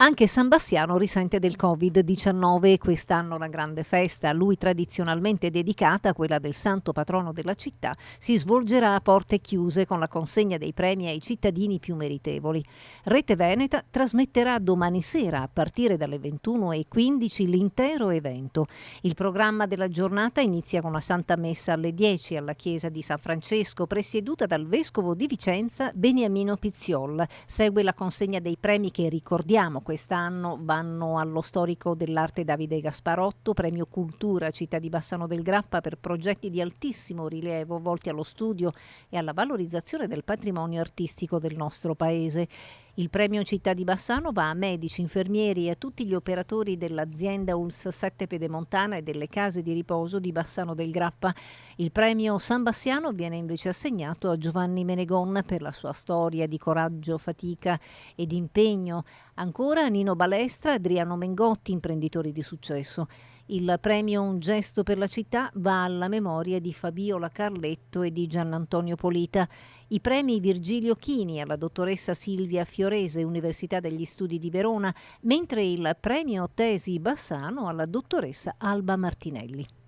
Anche San Bassiano risente del Covid-19 e quest'anno la grande festa, a lui tradizionalmente dedicata, quella del santo patrono della città, si svolgerà a porte chiuse con la consegna dei premi ai cittadini più meritevoli. Rete Veneta trasmetterà domani sera, a partire dalle 21:15, l'intero evento. Il programma della giornata inizia con la Santa Messa alle 10 alla chiesa di San Francesco, presieduta dal vescovo di Vicenza Beniamino Pizziol. Segue la consegna dei premi che, ricordiamo, quest'anno vanno allo storico dell'arte Davide Gasparotto, premio Cultura Città di Bassano del Grappa per progetti di altissimo rilievo volti allo studio e alla valorizzazione del patrimonio artistico del nostro paese. Il premio Città di Bassano va a medici, infermieri e a tutti gli operatori dell'azienda ULSS 7 Pedemontana e delle case di riposo di Bassano del Grappa. Il premio San Bassiano viene invece assegnato a Giovanni Menegon per la sua storia di coraggio, fatica ed impegno. Ancora a Nino Balestra e Adriano Mengotti, imprenditori di successo. Il premio Un gesto per la città va alla memoria di Fabiola Carletto e di Gianantonio Polita. I premi Virgilio Chini alla dottoressa Silvia Fiorese, Università degli Studi di Verona, mentre il premio Tesi Bassano alla dottoressa Alba Martinelli.